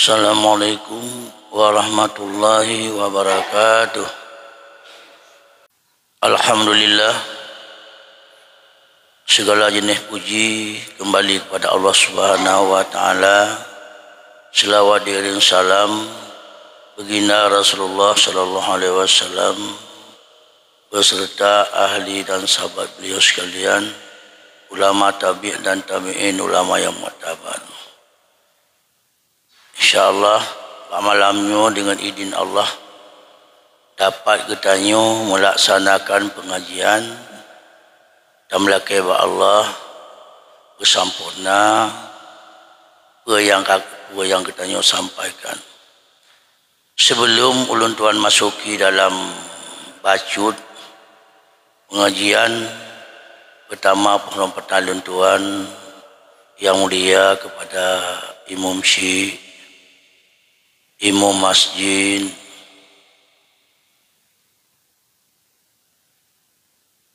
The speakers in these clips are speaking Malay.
Assalamualaikum warahmatullahi wabarakatuh. Alhamdulillah, segala jenis puji kembali kepada Allah Subhanahu wa taala. Selawat dan salam baginda Rasulullah sallallahu alaihi wasallam beserta ahli dan sahabat beliau sekalian, ulama tabi' dan tabi'in, ulama yang mu'tabar. InsyaAllah malamnya dengan izin Allah dapat kita melaksanakan pengajian dan melakai Allah bersempurna apa yang kita sampaikan. Sebelum ulun tuan masuki dalam bacut pengajian, pertama penghormatan tuan yang mulia kepada Imam Syekh, Imam Masjid,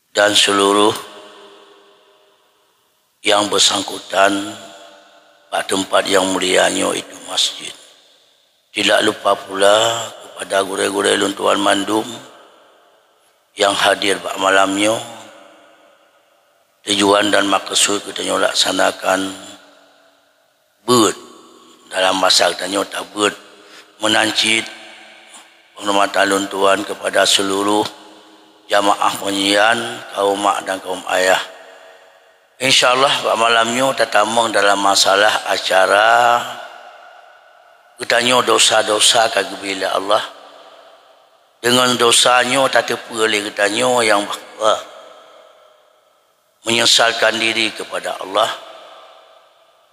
dan seluruh yang bersangkutan pada tempat yang mulianya itu masjid. Tidak lupa pula kepada guru-guru luntuan mandum yang hadir pada malamnya. Tujuan dan maksud kita laksanakan dalam masa kita tak menancit penghormatan luntuan kepada seluruh jamaah penyian, kaum mak dan kaum ayah. InsyaAllah pada malamnya tertamang dalam masalah acara kita dosa-dosa kagubila Allah. Dengan dosanya tak terpulih kita yang menyesalkan diri kepada Allah.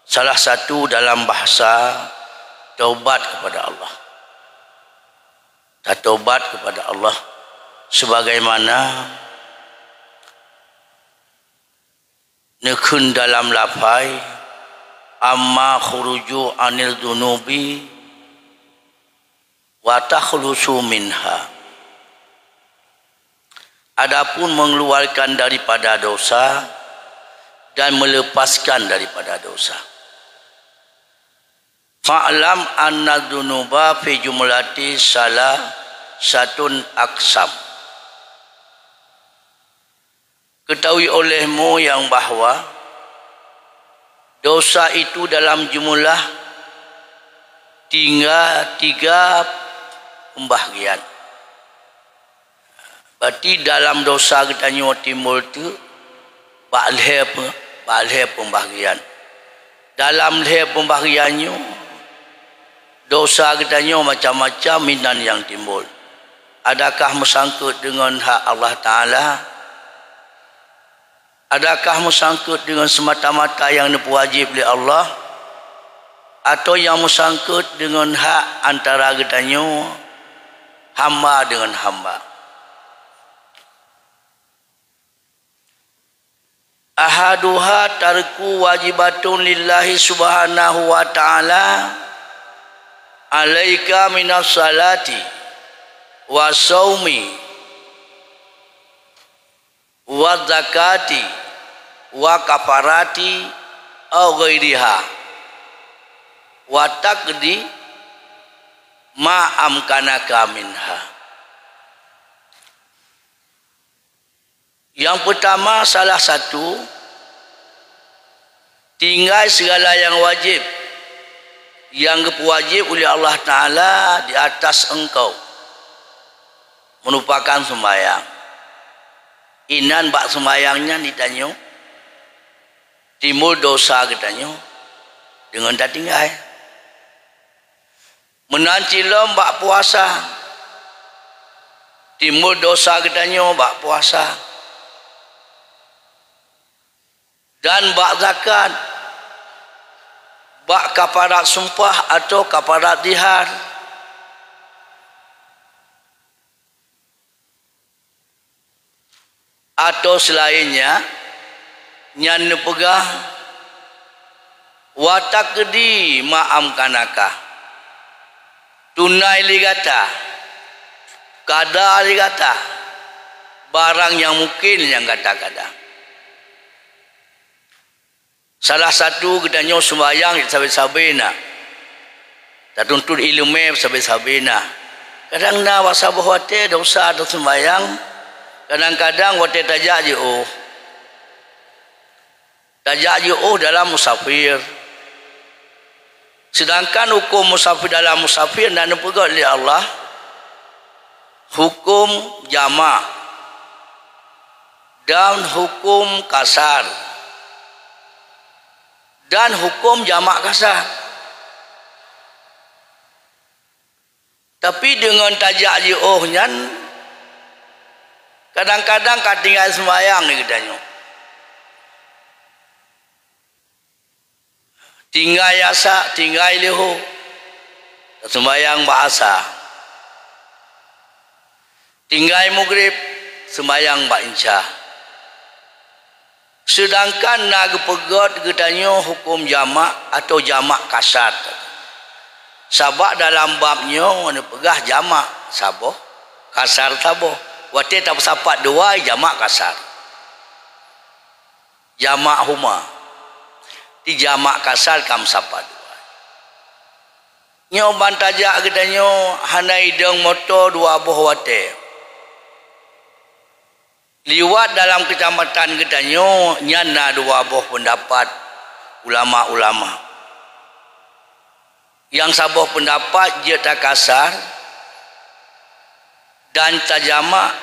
Salah satu dalam bahasa taubat kepada Allah. Taubat kepada Allah sebagaimana nekun dalam lafai amma khuruju anil dunubi wa takhlusu minha. Adapun mengeluarkan daripada dosa dan melepaskan daripada dosa. Fa'lam anna dunuba fi jumlati salah satun aksam. Ketahui olehmu yang bahawa dosa itu dalam jumlah tiga pembahagian. Berarti dalam dosa kita timbul tu ba'leh pembahagian. Dalam leh pembahagiannya dosa kita macam-macam minan yang timbul. Adakah bersangkut dengan hak Allah Ta'ala? Adakah bersangkut dengan semata-mata yang wajib oleh Allah? Atau yang bersangkut dengan hak antara kita hamba dengan hamba? Ahaduha tarku wajibatun lillahi subhanahu wa ta'ala alaika minas salati wa saumi wa zakati wa kafarati au ghairiha wa taqdi ma amkanaka minha. Yang pertama, salah satu tinggal segala yang wajib yang wajib oleh Allah Ta'ala di atas engkau merupakan sembahyang. Inan bak sembahyangnya ditanya timbul dosa katanya dengan tak tinggal. Menanci bak puasa timbul dosa katanya bak puasa. Dan bak zakat, bak kafarat sumpah atau kafarat dihar. Atau selainnya, nyan pegah watakdi ma'am kanaka. Tunai ligata, kada ligata, barang yang mungkin yang kata-kata. Salah satu kita sembahyang sabai-sabai nak tak tuntut ilmu sabi-sabina. Kadang na wasabah wate dosa atau sembayang, kadang-kadang wate tajak je dalam musafir. Sedangkan hukum musafir dalam musafir dan dipegang oleh Allah hukum jamak dan hukum kasar dan hukum jamak kasar. Tapi dengan tajak nyan kadang-kadang katinggal sembahyang ni katanya. Tinggal yasa, tinggal leho. Sembahyang bahasa. Tinggal maghrib, sembahyang ba'inca. Sedangkan nak pegot katanya hukum jamak atau jamak kasar. Sabak dalam babnya mana pegah jamak saboh kasar saboh wate tak sapat dua jamak kasar jamak huma di jamak kasar kam sapat dua nyoban tajak katanya hanai deng motor dua boh wate liwat dalam kecamatan katanya nyana dua boh pendapat ulama-ulama. Yang sabuh pendapat dia tak kasar dan tak jamak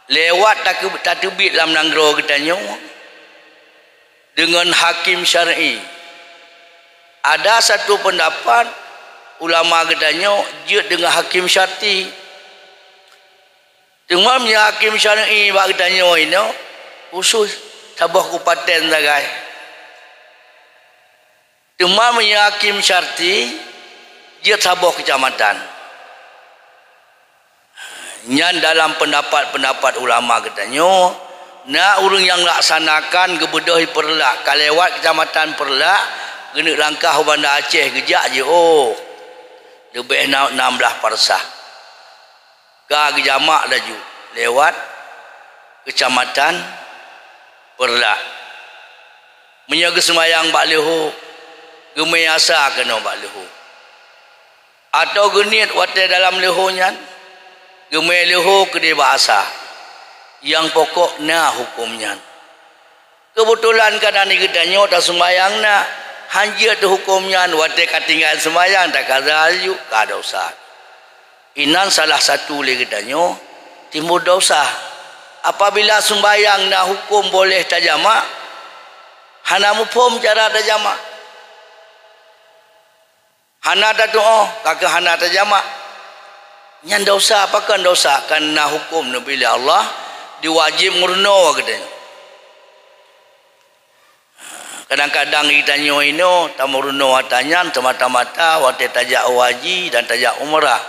lewat tak tebit dalam nanggro katanya dengan hakim syar'i. Ada satu pendapat ulama katanya dia dengan hakim syar'i. Tengoknya hakim syar'i bak katanya ini khusus sabuh kabupaten sagai. Cuma hakim syarti dia sabuh kecamatan. Nyan dalam pendapat-pendapat ulama katanya, nak urang yang laksanakan kebedah perlak, kalewat kecamatan perlak, kena langkah bandar Aceh kejak je lebih 16 parsah. Ka jamak laju lewat kecamatan perlak. Menyaga sembahyang bak leho gemai asa kena bak leho atau genit wate dalam lehonya gemai leho kedai bahasa yang pokoknya hukumnya kebetulan kadang ni katanya tak sembayang na hanjir tu hukumnya wate katinggal sembayang tak kazalju ka dosa inan salah satu le katanya timbul dosa apabila sembayang na hukum boleh tajamak hana mufhum cara tajamak hana tak doa kakak hana terjamak nyan dosa apakah dosa karena hukum Nabi Allah diwajib murno katanya kadang-kadang ditanya ini tak murno watanya semata-mata wate tajak haji dan tajak umrah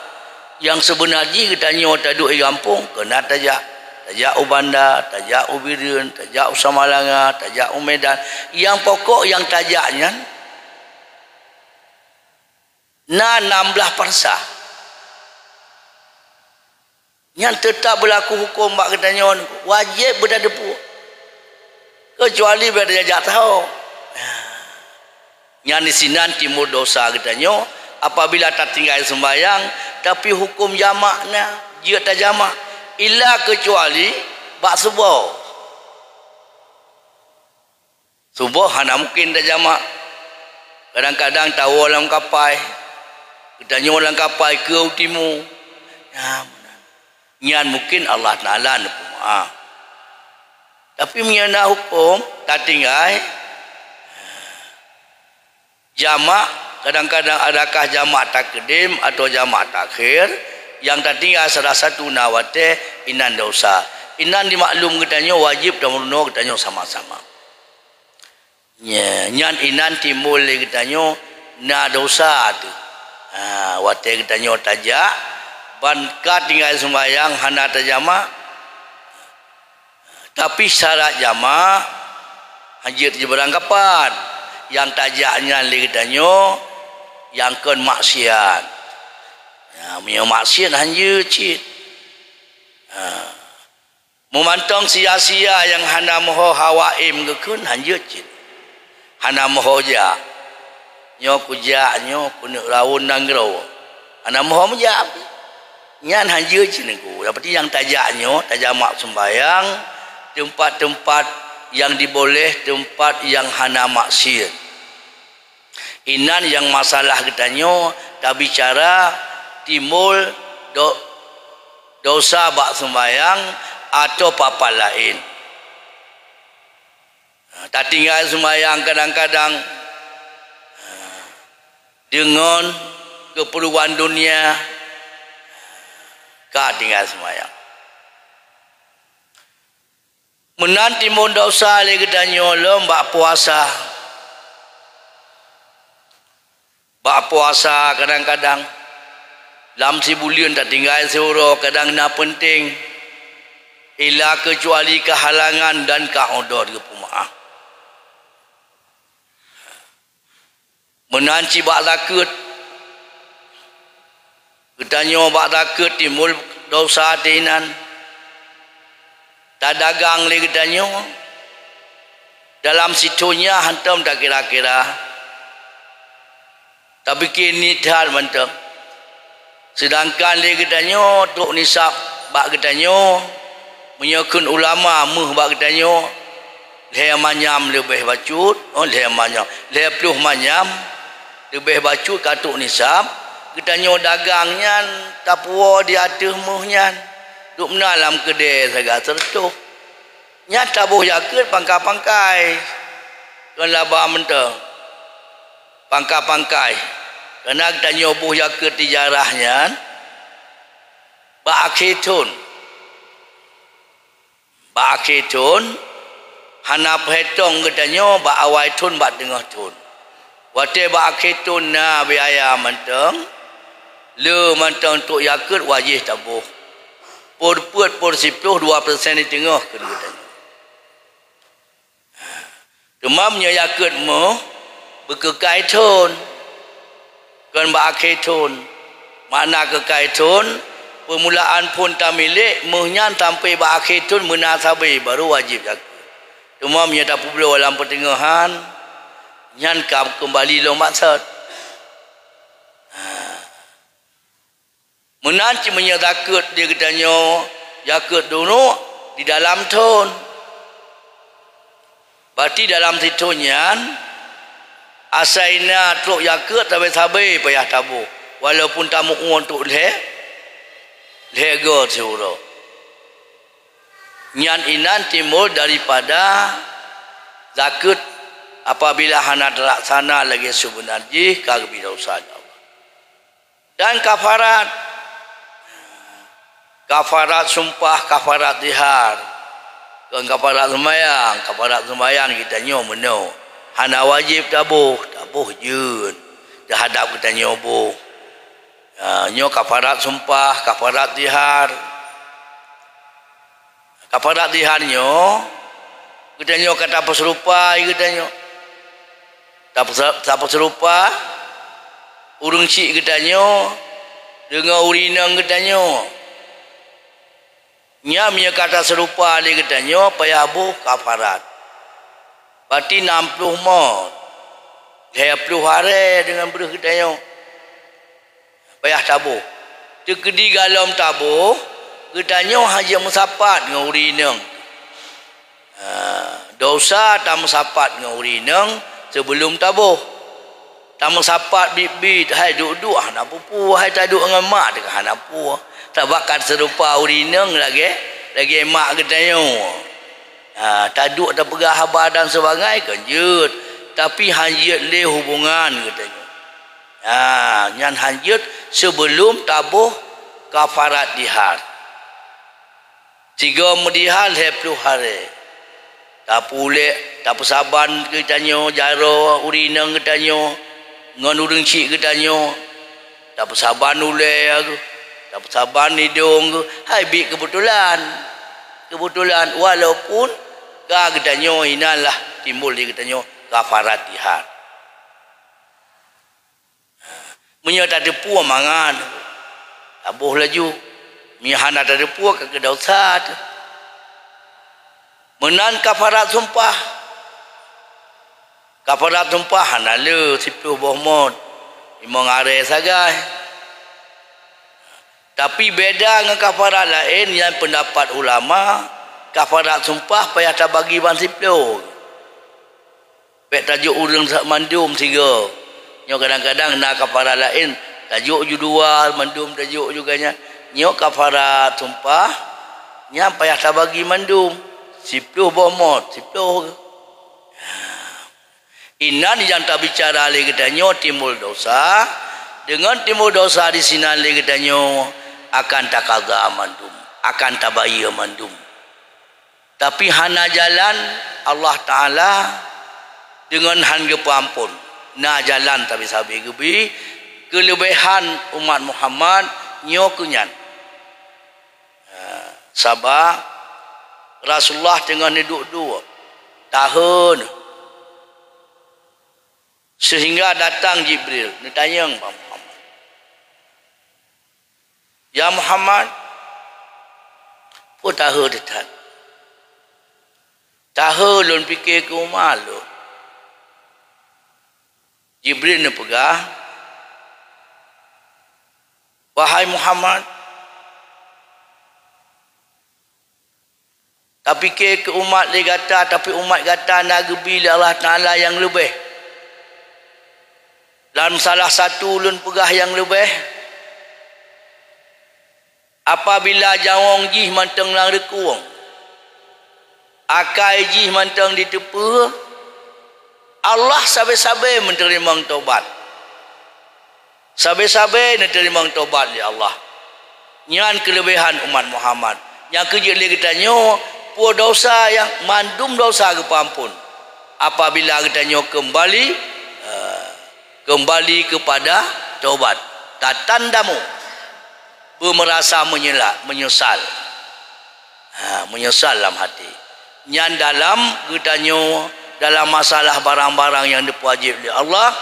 yang sebenarnya katanya tak duduk di kampung kena tajak ubanda tajak ubirin tajak usamalanga tajak umedan yang pokok yang tajaknya na 16 parsah yang tetap berlaku hukum bak katanya wajib berdadepu kecuali berada jak tahu yang di sini timur dosa katanya apabila tak tinggal sembahyang tapi hukum jamaknya dia tak jamak illa kecuali bak subuh hana mungkin tak jamak kadang-kadang tahu dalam kapai katanya orang kapal ke utimu nyan mungkin Allah Ta'ala tapi mengenai hukum tak tinggal jamak kadang-kadang adakah jamak takdim atau jamak takhir yang tak tinggal salah satu nawate inan dosa inan dimaklum katanya wajib dan murno katanya sama-sama nyan inan timbul katanya na dosa tu wate katanya tajak banka tinggal sembahyang hana terjamak tapi syarat jamak hajir je beranggapan yang tajaknya katanya yang kan maksiat punya maksiat hanya cit memantang sia-sia yang hana moho hawaim gekun hanya cit hana moho ja nyo kujak nyo kuno laun nanggro ana moh menjak nyan hanje cinengku seperti yang tajaknyo tajamak sembayang tempat-tempat yang diboleh tempat yang hana maksiat inan yang masalah ketanyo tak bicara timbul dosa bak sembayang atau apa lain tak tinggal sembayang kadang-kadang dengan keperluan dunia kau tinggal sembahyang menanti mon dosa le kedanyo lo mbak puasa kadang-kadang dalam sebulan tak tinggal seoro kadang nak penting ila kecuali kehalangan dan kaudor ke pemaaf menanci bak takut kedanyo bak takut timbul dosa tinan tak dagang le kedanyo dalam situnya hantam tak kira-kira tapi kini dah mantap sedangkan le kedanyo tok nisab bak kedanyo menyokun ulama muh bak kedanyo le manyam lebih bacut le manyam le pluh manyam lebih bacut katuk nisab kedanyo dagangnya tapuo di atas muhnya duk menalam kedai sagak sertuh nya tabuh yakut pangkai-pangkai kan laba mentang pangkai-pangkai kerana kedanyo buh yakut tijarahnya ba'akitun hana petong kedanyo ba'awaitun ba'tengah tun wate ba'akitun na biaya mentang le mentang untuk yakut wajib tabuh por 10 2% di tengah kedua demamnya yakut mo berkekaitun kan ba'akitun makna kekaitun permulaan pun tak milik muhnya sampai ba'akitun menasabi baru wajib yakut demamnya tak perlu dalam pertengahan nyan kembali lo maksud menanti menyetakut dia ketanyo yakut dulu di dalam ton berarti dalam situnya asaina truk yakut tapi sabai payah tabu walaupun tamu untuk lego suro nyan inan timbul daripada zakut apabila hana terlaksana lagi sebenarnya kagak usaha dan kafarat sumpah kafarat dihar kan kafarat sembahyang kita nyomo hana wajib tabuh jeun terhadap kita nyobo nyo kafarat sumpah kafarat dihar nyo kita nyo kata peserupa kita nyo tak peserupa urung cik kita nyo dengan urinang kita nyo nya kata serupa dia katanya payabuh kafarat berarti 60 maut 20 hari dengan beruh katanya payah tabuh tekedi galam tabuh katanya haji musapat dengan urinang dosa tak musapat dengan urinang sebelum tabuh tak musapat bibit hai duduk nak pupu hai tak duduk dengan mak dekat hana puah tak bakat serupa urinang lagi mak katanya tak duduk tak pegah habar dan sebagainya kanjut tapi hanjut le hubungan katanya nyan hanjut sebelum tabuh kafarat dihar 3 medihal 20 hari tak pulih tak persaban katanya jaro urinang katanya ngan urang cik katanya tak persaban uleh aku tak sabar hidung hai bik kebetulan walaupun kedanyo inalah timbul di kedanyo kafarat dihar menyata depu mangan tabuh laju mihana ada depu ke kedausat menan kafarat sumpah Kafarat tumpah nala 10 bohmot 5 hari sagai. Tapi beda dengan kafarat lain yang pendapat ulama, kafarat sumpah payah tak bagi ban 10. Pek tajuk urang mandum 3. Nyo kadang-kadang nak kafarat lain tajuk ju 2, mandum tajuk juganya. Nyo kafarat sumpah nya payah tak bagi mandum 10 bohmot 10. Inan yang tak bicara lagi katanya timbul dosa. Dengan timbul dosa di sini lagi katanya akan tak kaga mandum, akan tak bayar mandum. Tapi hana jalan Allah Ta'ala dengan hanga pampun. Na jalan tapi sabi gebi kelebihan umat Muhammad nyo kunyan. Sabah Rasulullah dengan hidup 2 tahun. Sehingga datang Jibril. Dia tanya kepada Muhammad. Ya Muhammad. Apa tahu dia? Tahu lun fikir ke umat lu. Jibril ni pegah. Wahai Muhammad. Tapi ke umat dia kata. Tapi umat kata nak gebi Allah Ta'ala yang lebih. Dan salah satu ulun pegah yang lebih. Apabila jawong jih manteng lang rekuang. Akai jih manteng ditepu. Allah sabai-sabai menerima taubat. Sabai-sabai menerima taubat di Allah. Nyan kelebihan umat Muhammad. Yang kerja dia katanya, puan dosa yang mandum dosa kepampun. Apabila katanya kembali kepada taubat. Tatandamu bermerasa menyesal. Menyesal dalam hati. Yang dalam katanya dalam masalah barang-barang yang diwajib oleh Allah,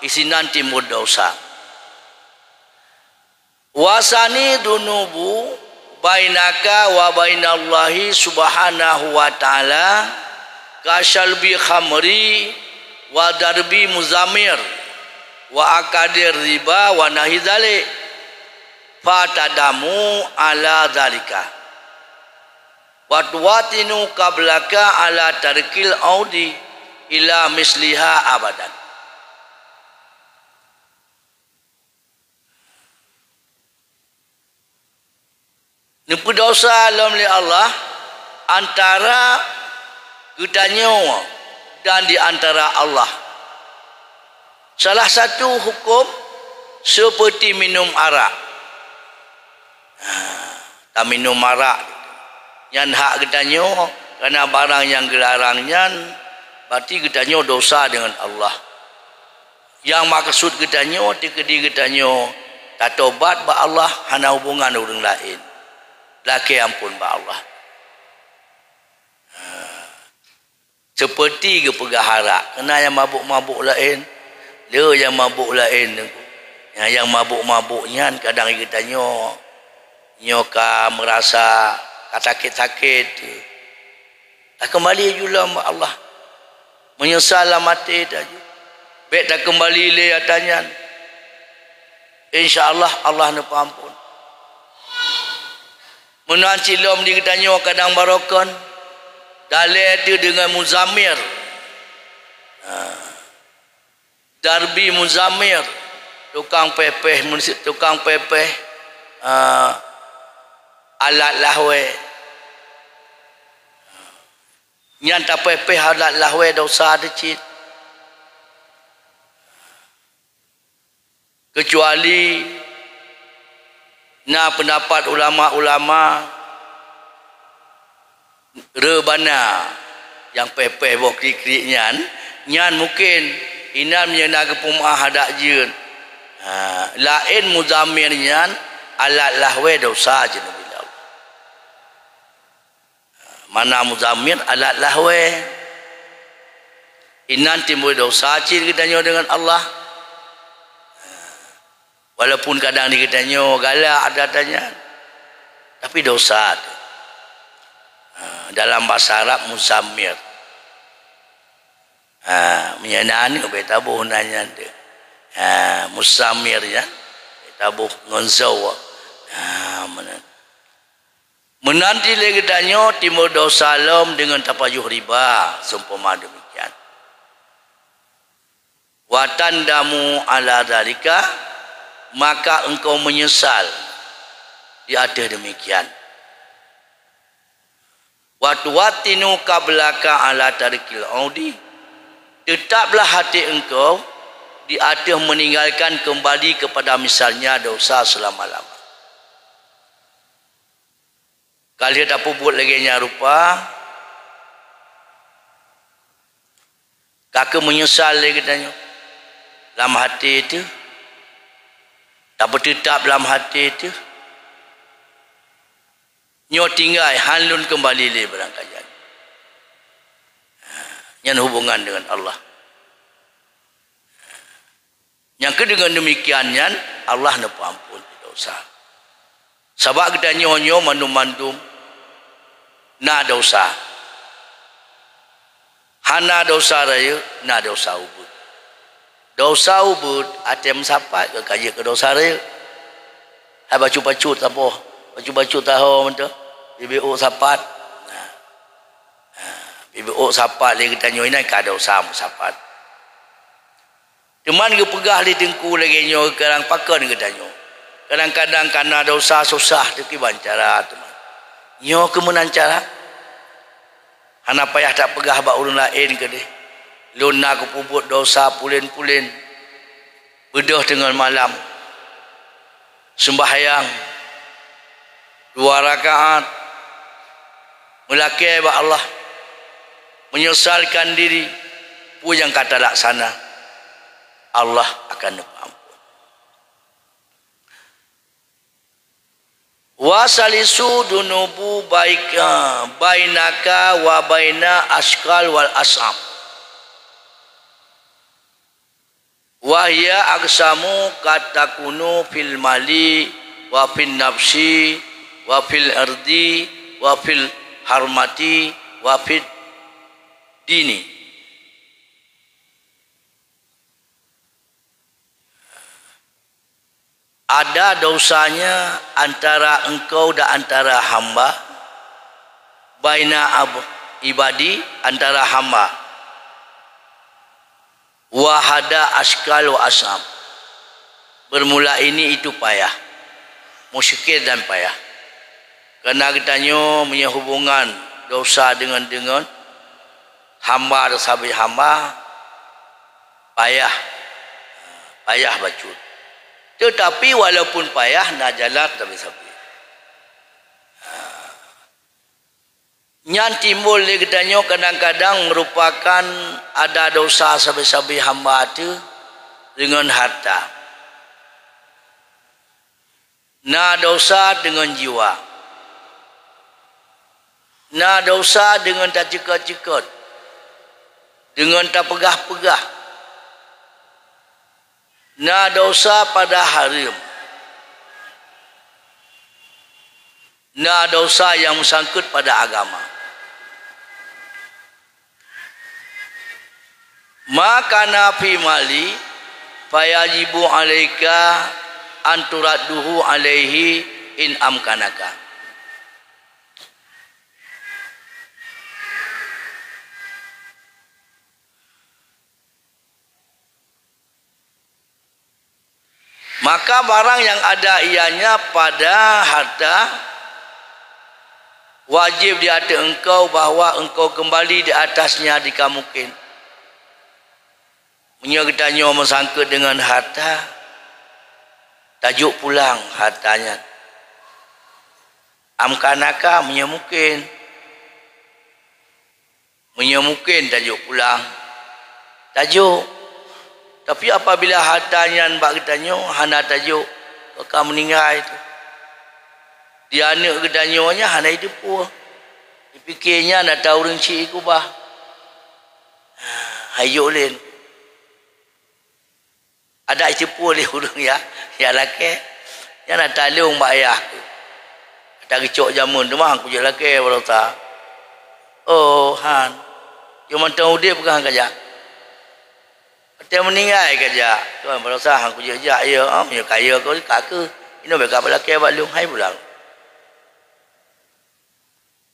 isinan timbul dosa. Wasani dunubu bainaka wa bainallahi subhanahu wa ta'ala kasyalbi khamri wa darbi muzamir wa akadir riba wa nahi zalik fatadamu ala zalika wa tuwatinu qablaka ala tarkil audi ila misliha abadan. Nipu dosa dalam Allah antara kitanya dan di antara Allah. Salah satu hukum seperti minum arak. Tak minum arak. Yang hak kitanya kerana barang yang gelarangnya, berarti kitanya dosa dengan Allah. Yang maksud kitanya, dikedi kitanya tak tobat ba Allah, hana hubungan orang lain. Laki ampun ba Allah. Seperti ke pegahara. Kena yang mabuk-mabuk lain. Dia yang mabuk lain. Yang mabuk-mabuknya kadang kita nyoka merasa sakit-sakit. Tak kembali juga Allah. Menyesal mati tadi. Baik tak kembali le tanya. InsyaAllah Allah nak ampun. Menanci lom di kitanya kadang barokon. Dalil itu dengan muzamir. Darbi muzamir. Tukang pepeh. Alat lahwe. Nyanta pepeh alat lahwe dosa decit. Kecuali na pendapat ulama-ulama rebana yang pepeh bok krik nyan mungkin inam nyana kepumah hadak jeun lain muzamir nyan alat lahwe dosa je nabi Allah. Mana muzamir alat lahwe inan timbul dosa cir kitanya dengan Allah. Walaupun kadang dikatanya galak ada tanya, tapi dosa. Dalam bahasa Arab muzamir. Menyana ni tabuh nanya dia. Musamir ya. Tabuh ngonzau. Menanti lagi tanya timur dosa salam dengan tapajuh riba seumpama demikian. Watandamu ala dalika, maka engkau menyesal di atas demikian. Watinu kablaka ala tarikil audi, tetaplah hati engkau di atas meninggalkan kembali kepada misalnya dosa selama-lama. Kalau dia tak buat lagi nya rupa, kakak menyesal lagi tanya. Dalam hati itu, tak bertetap dalam hati itu, nyo tinggal halun kembali le berangkajan. Yang hubungan dengan Allah. Yang dengan demikian Allah nak ampun dosa. Sebab kita nyo mandum-mandum na dosa. Hana dosa raya, na dosa ubud. Dosa ubud atem sapat ke kaji ke dosa raya. Hai bacu-bacut apa? Bacu-bacut tahu mentah. BBO sapat. BBO sapat lagi kita nyo ini ka dosa sapat. Teman ke pegah li tengku lagi nyo kerang pakan ke tanyo. Kadang-kadang karena dosa susah tu ki bancara teman. Nyo ke menancara. Hana payah tak pegah bak ulun lain ke dia. Luna ke puput dosa pulin-pulin. Bedah dengan malam. Sembahyang. 2 rakaat. Melakai bak Allah. Menyesalkan diri. Pun yang kata laksana. Allah akan ampun. Wasalisu dunubu bainaka wa baina askal wal asam. Wahya aksamu katakunu fil mali wa fil nafsi wa fil ardi wa fil harmati wa fil dini. Ada dosanya antara engkau dan antara hamba, baina ibadi antara hamba, wahada askal wa asam. Bermula ini itu payah, musykil dan payah. Kerana katanya punya hubungan dosa dengan hamba dan sahabat hamba, payah bacut. Tetapi walaupun payah nak jalan tapi sapi. Yang timbul dia katanya kadang-kadang merupakan ada dosa sabi-sabi hamba itu dengan harta. Na dosa dengan jiwa. Na dosa dengan tak cekat-cekat. Dengan tak pegah-pegah. Na dosa pada haram. Na dosa yang bersangkut pada agama. Maka nafi mali fayajibu alaika anturadduhu alaihi in amkanaka. Maka barang yang ada ianya pada harta wajib di atas engkau bahawa engkau kembali di atasnya jika mungkin. Menyertanya bersangkut dengan harta, tajuk pulang hartanya. Amkanaka menyemungkin. Menyemungkin tajuk pulang. Tajuk. Tapi apabila hartanya mbak katanya hana tajuk maka meninggal itu. Dia anak katanya hana hidup pun. Dipikirnya nak tahu rinci iku bah. Hayuk lin. Ada itu pun le hurung ya. Ya laki. Yang nak talung mbak ayah tu. Tak kecok jamun tu mah aku je laki walau tak. Oh han. Cuma tahu dia bukan kajak. Dia meninggal kerja. Tuan berasa hang kerja ya, punya kaya kau kak ke. Ini mereka belakang balung hai pulang.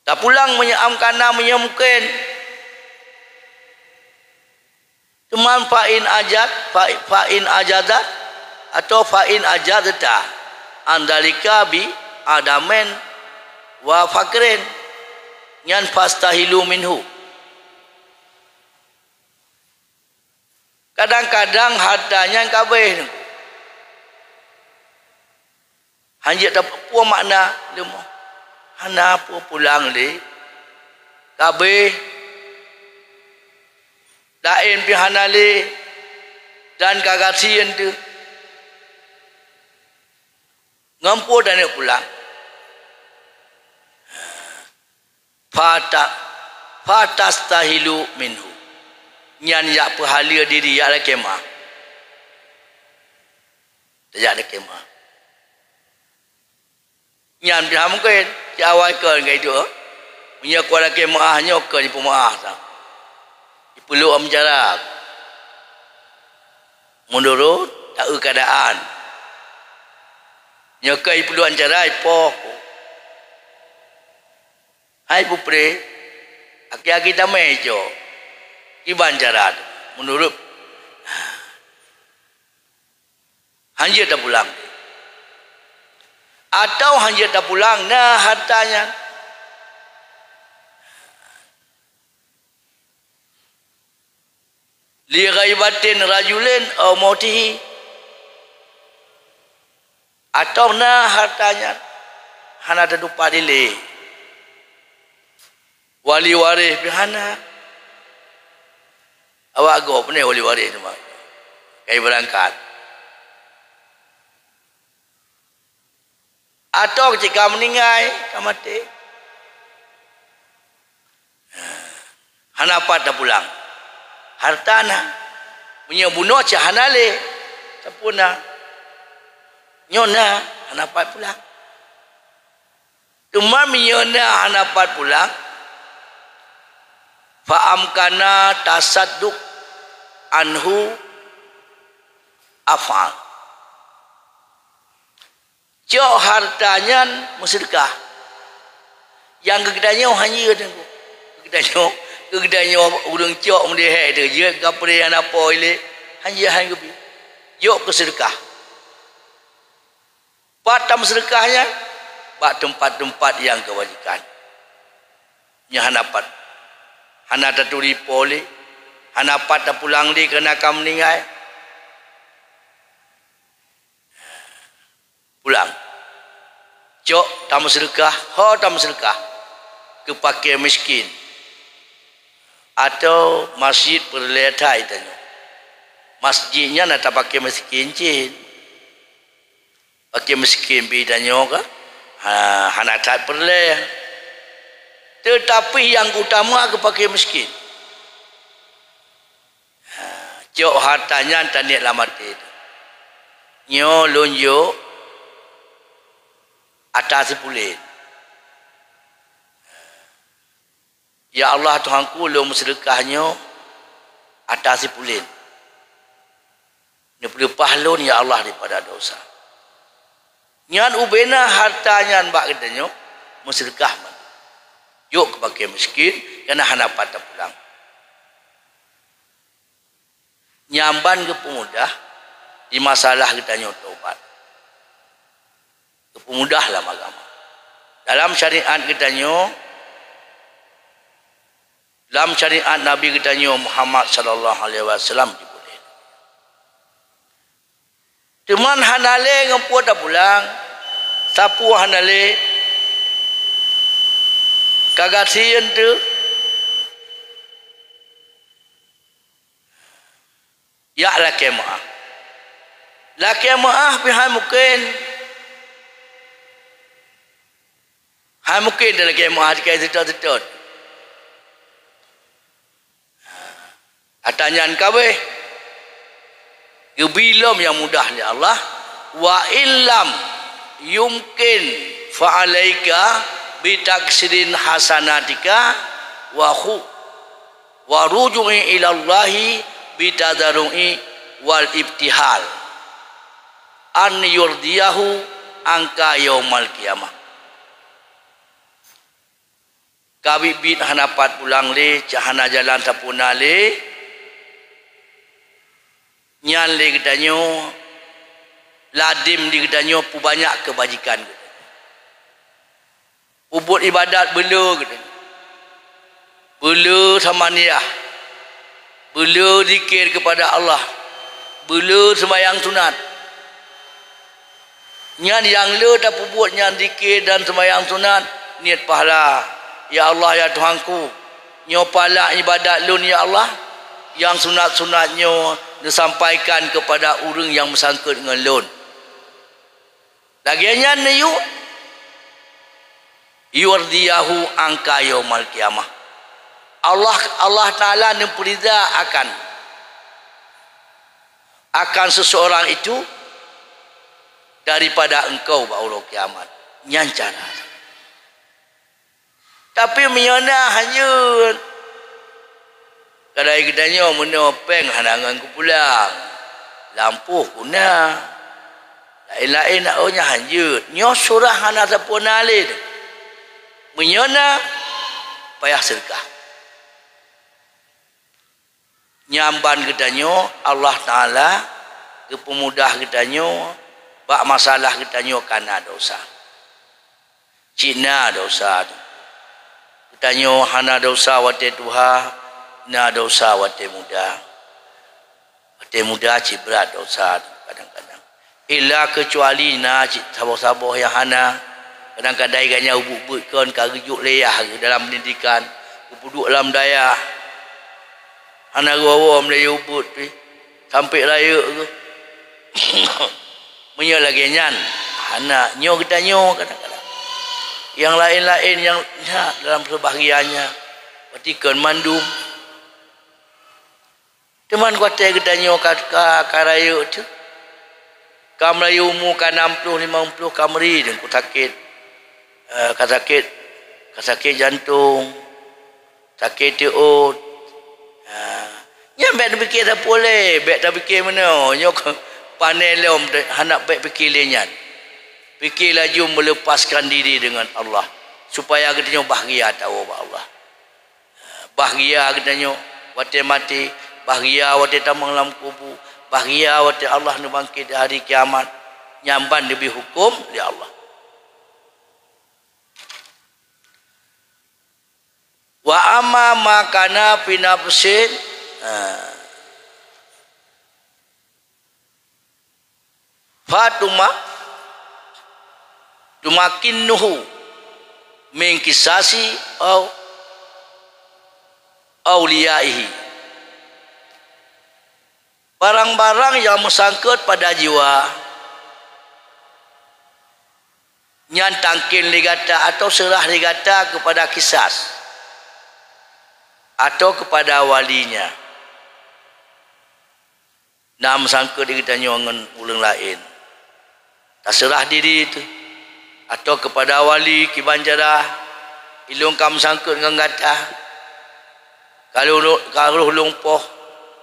Tak pulang menyeam kana menyemken. Teman fa'in ajat, fa'in ajadat atau fa'in ajadata. Andalika bi adamen wa fakrin yan fastahilu minhu. Kadang-kadang hartanya kabeh. Hanya dapat apa makna lemah. Hana apa pulang li. Kabeh lain pihana li dan kagasian tu. Ngampu dan nak pulang. Fatastahilu minhu. Nyan yak pahala diri yak la kemah. Tak ada kemah. Nyan pihak mungkin si awal ke dengan itu. Punya kuala kemah hanya ke di pemaah tak. Perlu amjarak. Menurut tak keadaan. Nyakai perlu anjarai poh. Hai pupre. Aki-aki tamai jo. Iban jarak. Menurut hanya tak pulang. Atau hanya tak pulang nah hartanya. Li ghaibatin rajulin au mautihi. Atau nah hartanya hana ada dupa dile. Wali waris bihana. Awak go apa ni wali waris tu mak. Kai berangkat. Atau jika meninggal, mati. Hana apa dah pulang. Hartana punya bunuh cahanale. Tapuna. Nyona hana apa pulang. Cuma nyona hana apa pulang. Fa'amkana tasadduk anhu afal. Cok hartanya musyrikah. Yang gegedanya hanya tengok. Gegedanya urang cok mendehek tu. Je kapre yang apa ile hanya gebi. Yok kesedekah. Patam sedekahnya bak tempat-tempat yang kewajikan. Nya hanapat. Hana taturi pole. Hanapat tak pulang di kena kam meninggal. Pulang. Cok tamu sedekah, tamu sedekah kepakai miskin atau masjid perletai tanya. Masjidnya nak tak pakai miskin cin. Pakai miskin bidanya ke? Hana tak perle. Tetapi yang utama kepakai miskin. Cok hartanya tanya lamati. Nyo lonjo atas pulih. Ya Allah Tuhanku lo sedekahnya atas pulih. Ni perlu pahlon ya Allah daripada dosa. Nyan ubena hartanya mbak katanya sedekah. Yuk kepakai miskin kena hanapat tak pulang. Nyamban ke pemudah di masalah katanya taubat. Kepemudahlah agama. Dalam syariat katanya, dalam syariat Nabi katanya Muhammad sallallahu alaihi wasallam diboleh. Teman hanale ngempu tak pulang, sapu hanale kagasian tu ya laki maaf. Laki maaf pihak mungkin mungkin dalam kemah dikai sedot-sedot. Atanyan kabeh. Gebilom yang mudah ni Allah. Wa illam yumkin fa'alaika bitaksirin hasanatika wa ruju'i ila Allahi bitadarui wal ibtihal an yurdiyahu angka yaumal qiyamah. Kawi bit hanapat pulang le cahana jalan tapuna le nyan le gedanyo ladim di gedanyo pu banyak kebajikan ubud ibadat bela gedanyo bela samaniyah bela zikir kepada Allah bela sembahyang sunat nyan yang le tak buat nyan zikir dan sembahyang sunat niat pahala. Ya Allah, ya Tuhanku, nyo pala ibadat lun ya Allah, yang sunat-sunatnya disampaikan kepada orang yang bersangkut dengan lun. Lagiannya ni yurdiyahu angka yaumal qiyamah. Allah Ta'ala memperida akan seseorang itu daripada engkau ba'ulau kiamat. Nyancara. Tapi menyana hanya kadai gedanya menopeng hanangan ku pulang. Lampu kuna. Lain-lain nak ohnya hanya. Nyo surah hana sapun alid. Menyana payah sedekah. Nyamban gedanya Allah Ta'ala kepemudah gedanya bak masalah gedanya kana dosa. Cina dosa tu. Tanyo hana dosa wate tuha na dosa wate muda cibrat dosa kadang-kadang illa kecuali na saboh-saboh yang hana kadang-kadang iganya ubuk-ubuk kon karujuk leyah dalam pendidikan ubuk dalam daya hana gawa melayu ubut sampai raya tu menyo lagi nyan hana nyo kita nyo kadang-kadang yang lain-lain yang dalam sebahagiannya petikan mandum teman kuatai gedanya karaya tu kam Melayu mu kan 60 50 kamri dan ku sakit sakit jantung sakit tiut nya bet fikir dah boleh bet dah fikir mana nyok panel lom hendak bet fikir lenyan. Fikir laju melepaskan diri dengan Allah supaya katanya bahagia tahu Allah. Bahagia katanya wate mati, bahagia wate tamang dalam kubur, bahagia wate Allah nu bangkit di hari kiamat, nyamban lebih hukum di Allah. Wa amma makana fi nafsin fatuma tumakinnuhu min kisasi au auliyaihi. Barang-barang yang bersangkut pada jiwa nyantangkin ligata atau serah ligata kepada kisas atau kepada walinya. Nah bersangkut digitanya dengan ulang lain. Tak serah diri itu atau kepada wali kibanjara ilung kam sangkut dengan gata kalau lumpuh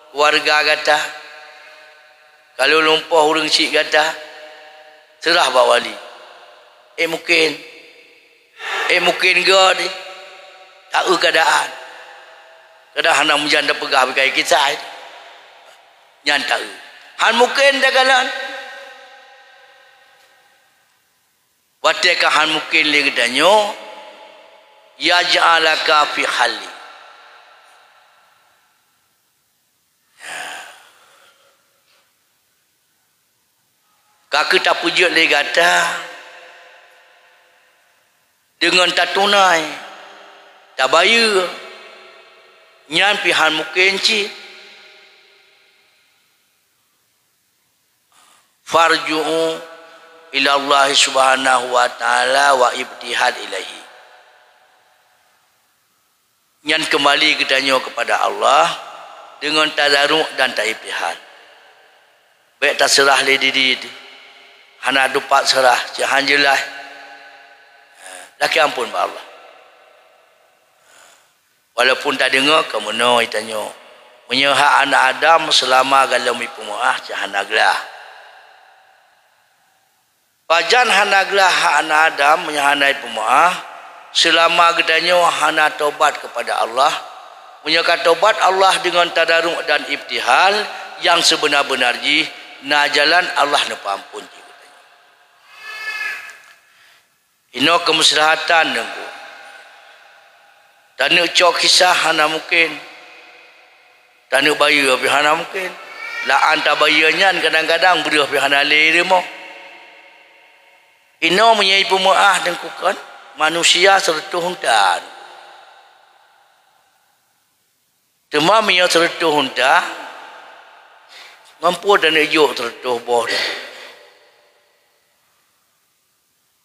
keluarga gata kalau lumpuh orang cik gata serah bak wali mungkin god tahu keadaan kadang nak menjanda pegah bekai kita nyan tahu han mungkin dah kalan watekahan mungkin li gedanyo yaj'alaka fi hali kaki tak pujut li gata dengan tak tunai tak bayar nyan pihan mungkin ci farju'u ila Allah subhanahu wa ta'ala wa ibtihad ilahi. Yang kembali katanya kepada Allah dengan tadaruk dan taibtihad. Baik tak serah le diri itu. Hana dupat serah jahan jelas. Laki ampun ba Allah. Walaupun tak dengar kemono itanya Menyehak anak Adam selama galau mi pemuah hanaglah. Pajan hanaglah hak anak Adam menyahanai pemuah selama gedanyo hana taubat kepada Allah. Menyeka taubat Allah dengan tadarruk dan ibtihal yang sebenar-benarnya na jalan Allah na pampun. Ino kemaslahatan nengku. Dan cok kisah hana mungkin. Dan bayi api hana mungkin. La anta bayinya kadang-kadang beri api hana le mo. Ino menyai pemuah nengku kan manusia sertuh hundan. Tema menyai sertuh hundan. Mampu dan ejuk sertuh boh.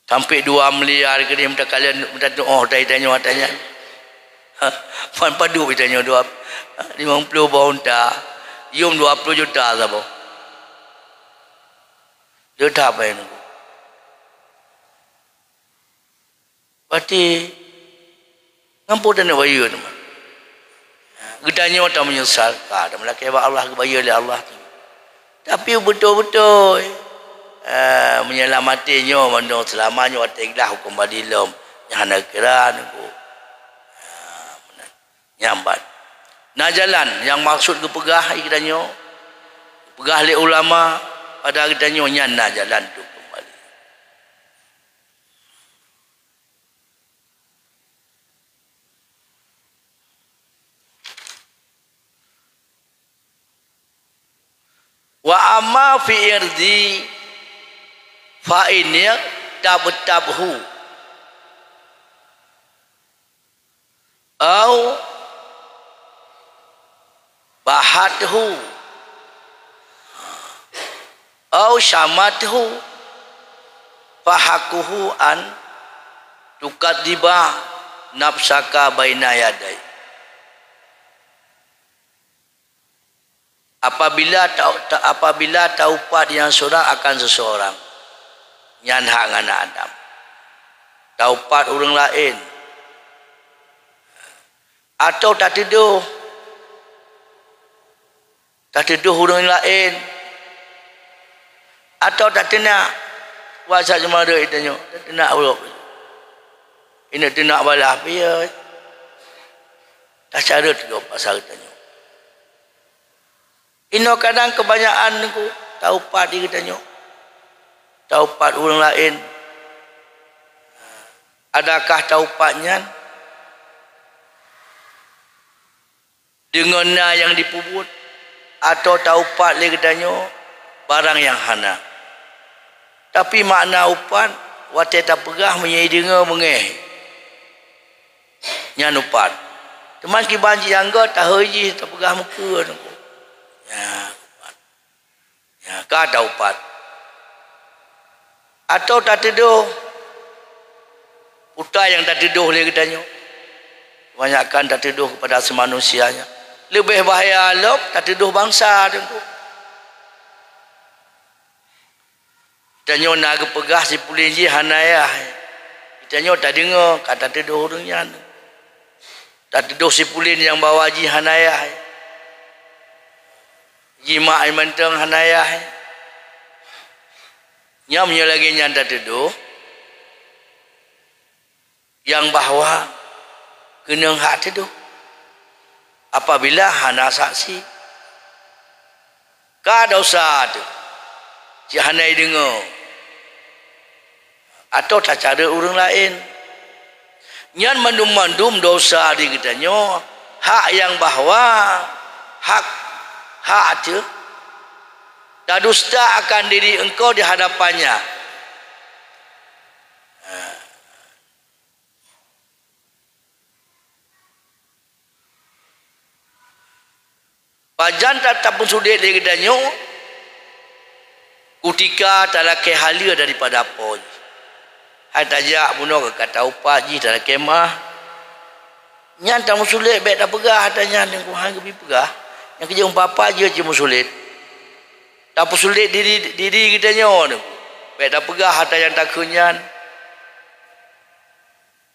Sampai 2 miliar ke dia minta kalian minta doa tanya. Pan padu tanya 50 bawon ta. Yum 20 juta sabo. Juta apa ini? Berarti ngampu dan bayu teman. Gedanya tak menyesal. Ada melaki Allah kebayu oleh Allah. Tapi betul-betul menyelamatinya mandong selamanya watiglah hukum badilom yang hendak kira nunggu nyambat nah jalan yang maksud ke pegah ikidanyo pegah le ulama pada ikidanyo nyan nah jalan tu kembali wa amma fi irdi fa ini tabhu au bahathu au syamathu fahakuhu an tukadiba nafsaka baina yadai. Apabila taubat yang seorang akan seseorang nyan hak anak Adam taubat orang lain atau tak tidur orang lain atau tak tenak wasa jemara itanya tak tenak urut ini tenak balah dia tak cara juga pasal itanya ini kadang kebanyakan aku taubat dia katanya taubat orang lain. Adakah taubatnya dengan yang dipubut atau taubat dia katanya barang yang hana. Tapi makna upan wate tak pegah menyai dengar mengeh. Nyan upan. Teman ki banji angga tak haji tak pegah muka tu. Ya upan. Ya ka taubat. Atau tak tidur putar yang tak tidur dia katanya kebanyakan tak tidur kepada semanusianya lebih bahaya lop tak tidur bangsa tentu katanya nak pegah si pulinji hanayah katanya tak dengar kata tidur orangnya tak tidur si pulin yang bawa ji hanayah jimak menteng hanayah nyamnya lagi nyanda tidur yang bahwa kena hak tidur apabila hana saksi ka dosa tu si hanai dengar atau tak cara orang lain nyan mandum-mandum dosa di katanya hak yang bahwa hak tu tak dusta akan diri engkau di hadapannya. Pajan tak pun sudah lagi danyo. Kutika tak laki halia daripada apa. Hai tajak bunuh ke kata upah ji tak laki mah. Nyan tak musulit baik tak pegah hatanya yang ku hang pergi pegah. Yang kerja umpapa je musulit. Tak sulit diri kita nyo tu. Baik tak pegah hata yang tak kunyan.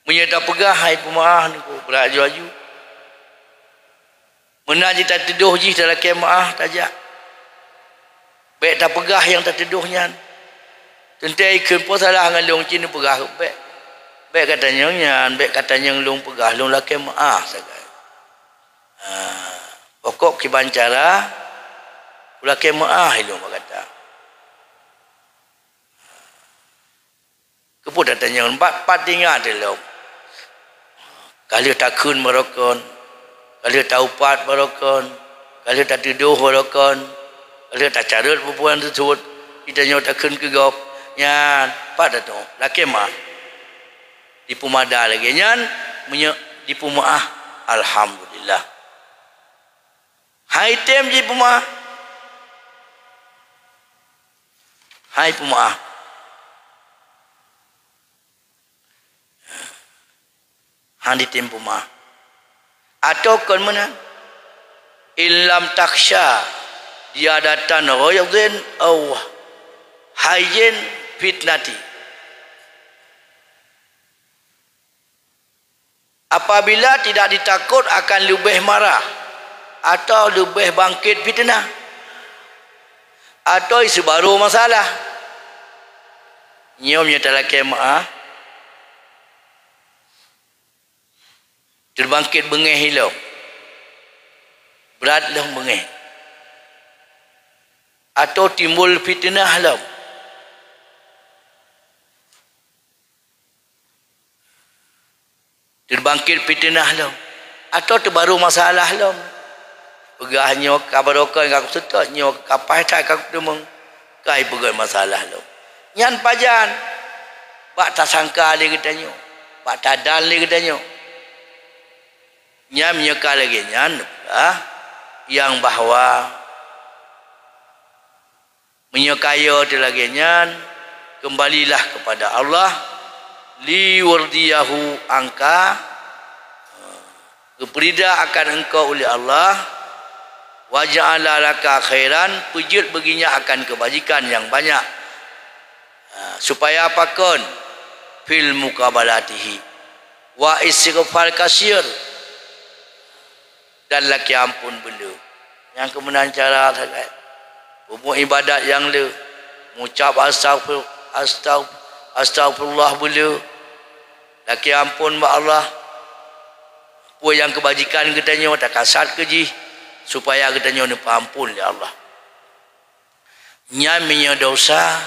Menyata pegah hai pemaah ni ku beraju-aju. Menaji tak teduh ji dalam kemah tajak. Baik tak pegah yang tak teduhnya. Tentu ikut pun salah dengan long cina pegah baik. Baik katanya nyan, baik katanya long pegah long lah kemah sagai. Pokok kibancara ulah kemah long kata. Keput datanya empat tinggal delom. Kalau takun merokon, kalau tak upat merokon, kalau tak tidur merokon, kalau tak carut perempuan tersebut, kita nyawa takun ke gop, nyan, pada tu, laki mah, di pumada lagi nyan, di pumaah, alhamdulillah. Hai tem di pumaah, hai pumaah. Handi tempo mah atau kon mana ilam taksha dia datang royadin aw hayyin fitnati apabila tidak ditakut akan lebih marah atau lebih bangkit fitnah atau isu baru masalah nyomnya talakai maah terbangkit bengih hilau berat lah bengih atau timbul fitnah halau terbangkit fitnah halau atau terbaru masalah halau pegah nyok kabarokan kak setot nyok kapai tak kak demeng kai pegai masalah halau nyan pajan bak tak sangka dia katanya bak tadal dia katanya nya menyeka lagi nyan yang bahawa menyekaya dia lagi nyan kembalilah kepada Allah liwardiyahu angka keperida akan engkau oleh Allah wa ja'ala laka khairan pujud baginya akan kebajikan yang banyak supaya apakun fil muqabalatihi wa istighfar kasir dan laki ampun bela yang kemudian cara sangat umur ibadat yang le mengucap astagfirullah bela laki ampun ba Allah apa yang kebajikan katanya tak kasat keji supaya katanya ni ampun ya Allah nyaminya dosa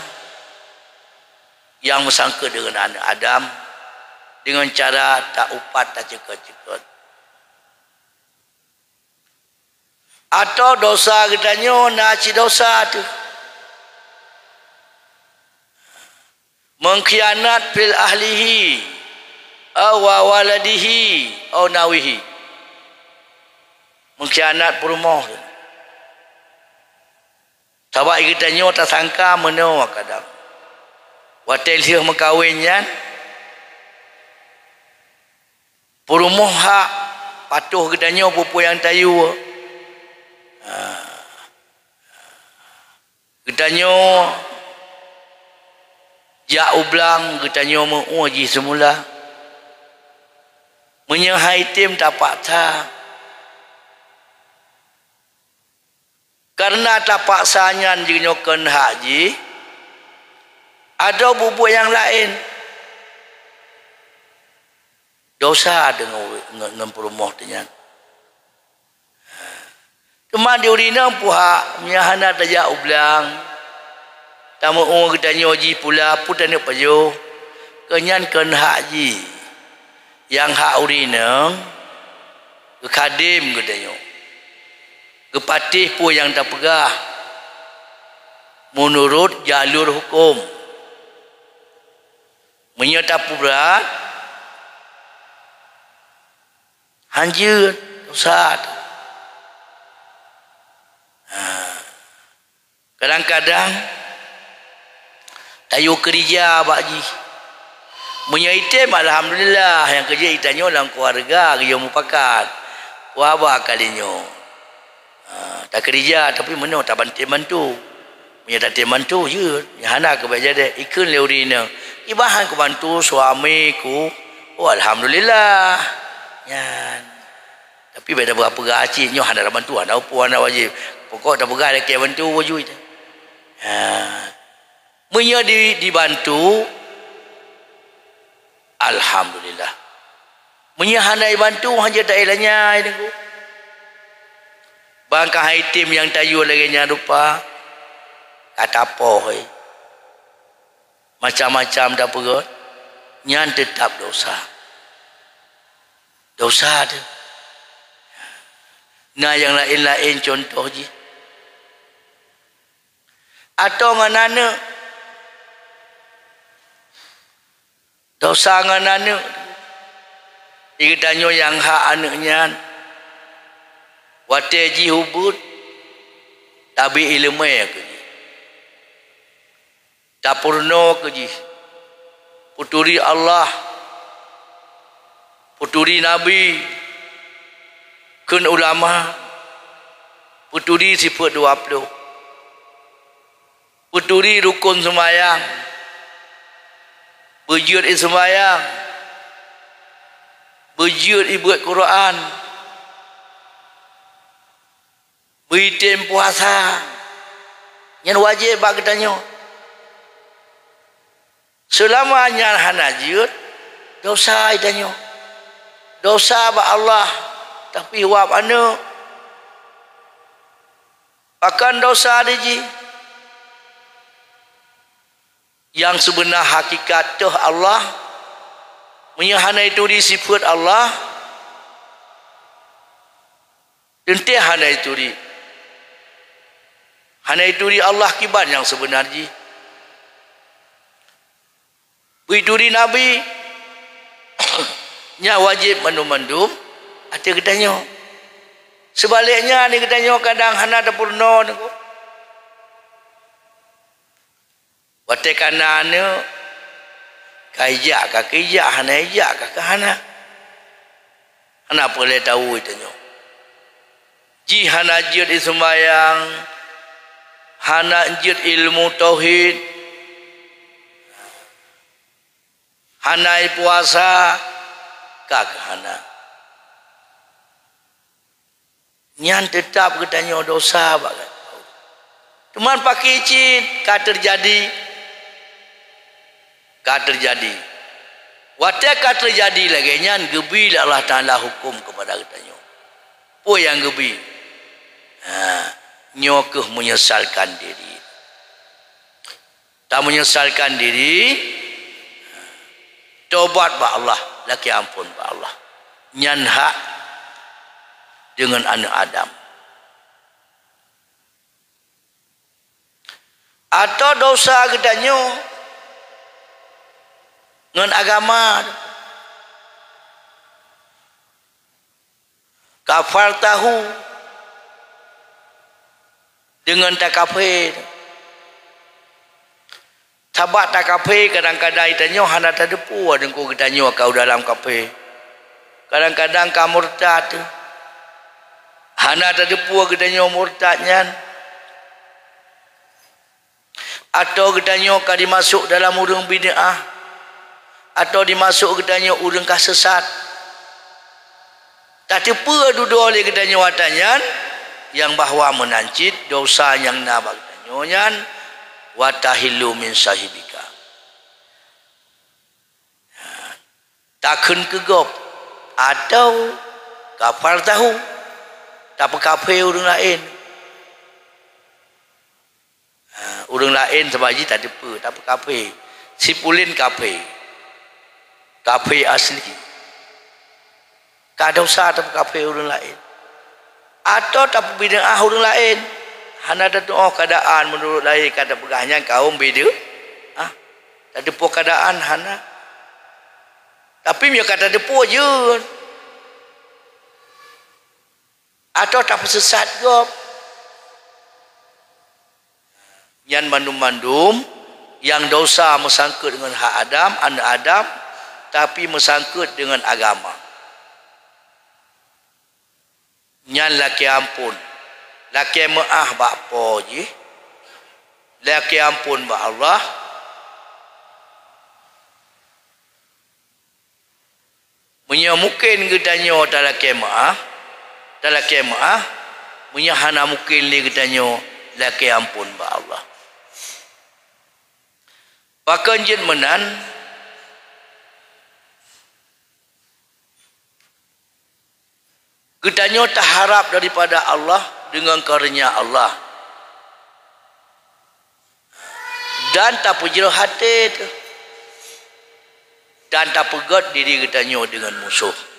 yang bersangka dengan anak Adam dengan cara tak upat tak cekut-cekut atau dosa katanya naci dosa tu mengkhianat fil ahlihi aw waladihi aw nawihi mengkhianat perumah tu sabak katanya tak sangka mana kadang watel dia mengkawinnya perumah hak patuh katanya pupu yang tayu katanya jak ublang katanya menguji semula menyahai tim tapak tak karena tapak sanyan jenyokan haji ada bubuk yang lain dosa dengan perumah dengan cuma diurina puhak menyahana tajak ublang tamu katanya haji pula putanya pajo kenyan kan haji yang hak urina ke kadim katanya ke patih pun yang tak pegah menurut jalur hukum menyatapu berat hanjir dosa kadang-kadang tayu kerja bakji menyaitim alhamdulillah yang kerja itanya dalam keluarga kerja mupakat wabak kalinya tak kerja tapi mana tak bantu menyatakan bantu je hana ke baik jadi ikun leurina ibahan ku bantu suamiku oh alhamdulillah yan Tapi beda berapa gaji nyoh ada bantu ada puan wajib. Pokok tak pegang ada bantu wajib itu. Munya dibantu alhamdulillah. Munya handai bantu hanya tak elanya ini ku. Bangkah item yang tayu lagi nya rupa kata apa macam-macam dah perut nyan tetap dosa tu. Nah yang lain-lain contoh je. Atau nganana dosa nganana dia tanya yang hak anaknya wateji hubud tabi ilmu ya ke dapurno ke ji puturi Allah puturi Nabi kun ulama puturi sifat 20 puturi rukun sembahyang berjud sembahyang berjud buat Quran beritim puasa yang wajib bagi tanya selama yang hanajud dosa tanya dosa bak Allah tapi wab anu akan dosa diji yang sebenar hakikat tuh Allah menyahana itu di sifat Allah dan hana itu di hana itu di Allah kiban yang sebenarnya itu di Nabi nya wajib mandum-mandum ada ketanya sebaliknya ni ketanya kadang hana dapurno ni wate kanana kaijak ka kaijak hana ijak ka hana hana boleh tahu itanya ji hana jid sembahyang hana jid ilmu tauhid hana puasa ka hana nyan tetap ketanya dosa bagat cuman pakai cit ka terjadi watak ka terjadi lagi nyan gebi Allah Taala hukum kepada ketanya po yang gebi nyokeh menyesalkan diri tak menyesalkan diri tobat ba Allah laki ampun ba Allah nyan hak dengan anak Adam atau dosa ketanya dengan agama kafar tahu dengan tak kafir sabat tak kafir kadang-kadang itanya hana tadepu dengku kitanya kau dalam kafir kadang-kadang kau murtad hana tadepu kitanya murtadnya atau kitanya kau dimasuk dalam urang bid'ah atau dimasuk ketanya urang kasesat tak tepa duduk oleh ketanya watanyan yang bahawa menancit dosa yang nabak tanyonya watahillu min sahibika takun kegop atau kafar tahu tak kafir urang lain urang lain sebaji tak tepa tak kafir sipulin kafir kafir asli tak dosa tak kafir orang lain atau tak bid'ah orang lain hana ada keadaan menurut lain kata pegahnya kaum beda tak depo keadaan hana tapi dia kata depo je atau tak sesat gop yang mandum-mandum yang dosa mesangkut dengan hak Adam anak Adam tapi mesangkut dengan agama nyan laki ampun laki maaf bak apa je laki ampun bak Allah mungkin ketanya tak laki maaf dalam kemah menyahana mungkin li katanya laki ampun ba Allah. Bahkan jin menan katanya tak harap daripada Allah dengan karunia Allah. Dan tak pujira hati tu. Dan tak pegat diri katanya dengan musuh.